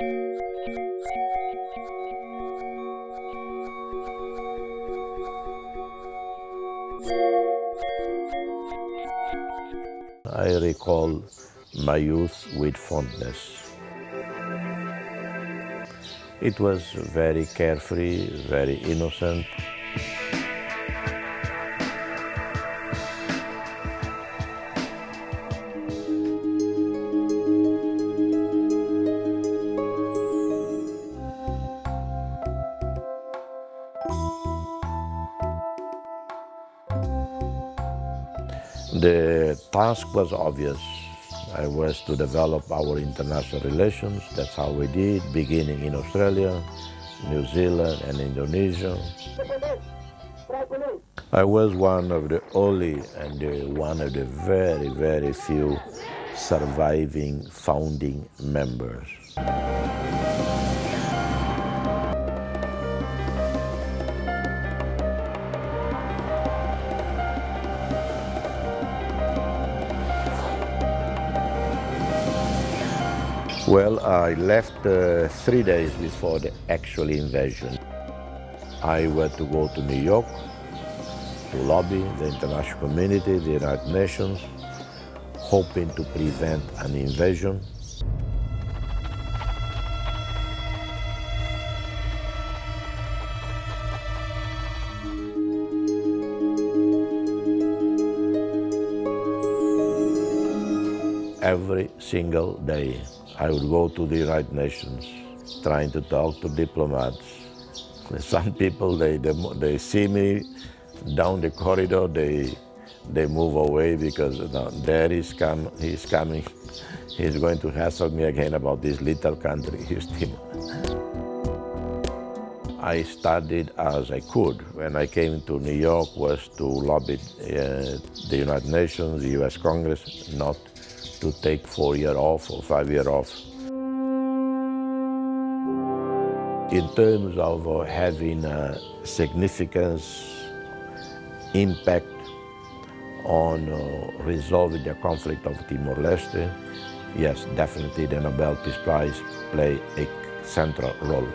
I recall my youth with fondness. It was very carefree, very innocent. The task was obvious. I was to develop our international relations. That's how we did, beginning in Australia, New Zealand, and Indonesia. I was one of the only and one of the very, very few surviving founding members. Well, I left 3 days before the actual invasion. I were to go to New York to lobby the international community, the United Nations, hoping to prevent an invasion. Every single day, I would go to the United Nations, trying to talk to diplomats. Some people, they see me down the corridor, they move away because he's coming. He's going to hassle me again about this little country, Timor. I studied as I could. When I came to New York was to lobby the United Nations, the US Congress, not to take 4 years off or 5 years off. In terms of having significance, impact on resolving the conflict of Timor-Leste, yes, definitely the Nobel Peace Prize play a central role.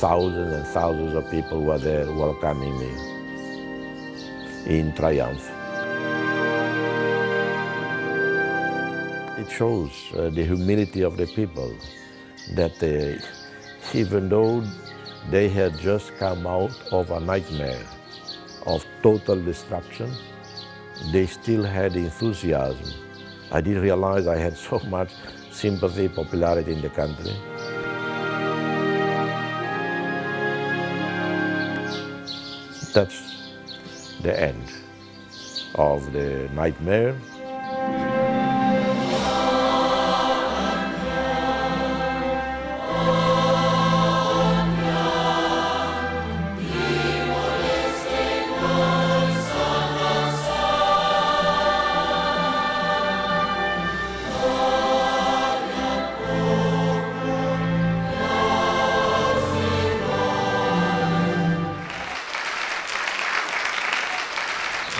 Thousands and thousands of people were there welcoming me in triumph. It shows the humility of the people, that even though they had just come out of a nightmare of total destruction, they still had enthusiasm. I didn't realize I had so much sympathy, popularity in the country. That's the end of the nightmare.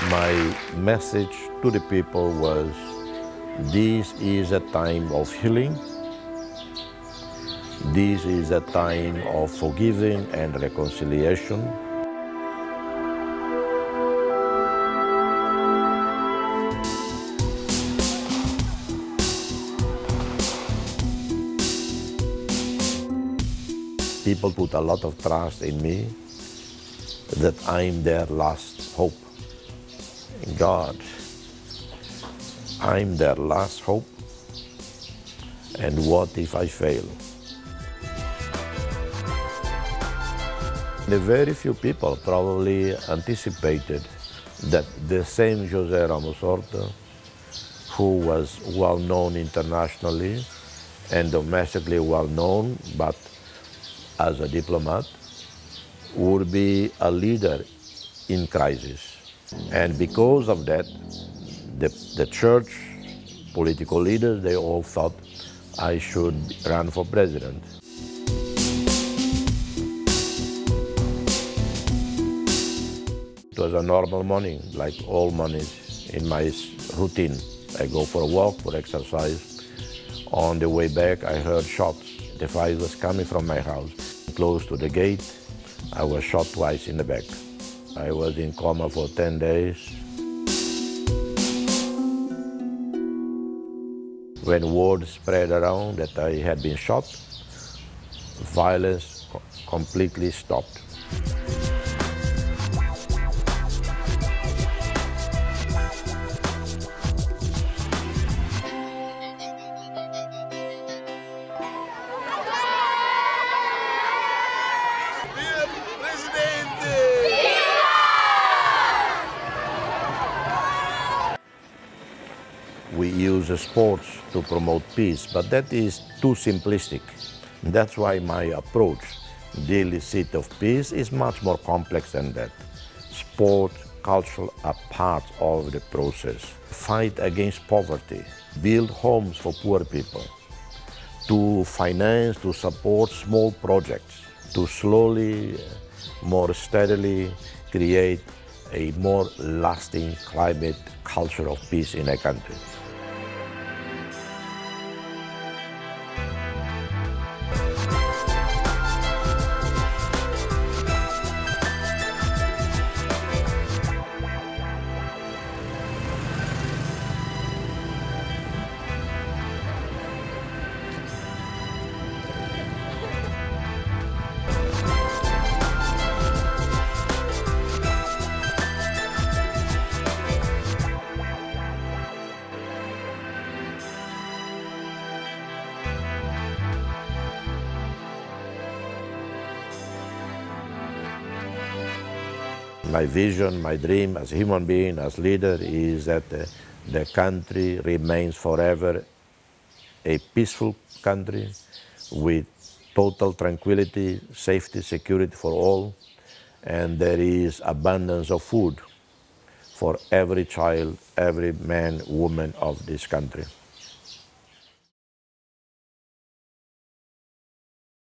My message to the people was, this is a time of healing. This is a time of forgiving and reconciliation. People put a lot of trust in me, that I'm their last hope. God, I'm their last hope, And what if I fail? The very few people probably anticipated that the same José Ramos-Horta, who was well known internationally and domestically well known, but as a diplomat, would be a leader in crisis. And because of that, the church, political leaders, they all thought I should run for president. It was a normal morning, like all mornings in my routine. I go for a walk, for exercise. On the way back, I heard shots. The fire was coming from my house. Close to the gate, I was shot twice in the back. I was in coma for 10 days. When word spread around that I had been shot, violence completely stopped. We use sports to promote peace, but that is too simplistic. That's why my approach, Dili City of Peace, is much more complex than that. Sport, culture are part of the process. Fight against poverty, build homes for poor people, to finance, to support small projects, to slowly, more steadily create a more lasting climate culture of peace in a country. My vision, my dream as a human being, as leader, is that the country remains forever a peaceful country with total tranquility, safety, security for all, and there is abundance of food for every child, every man, woman of this country.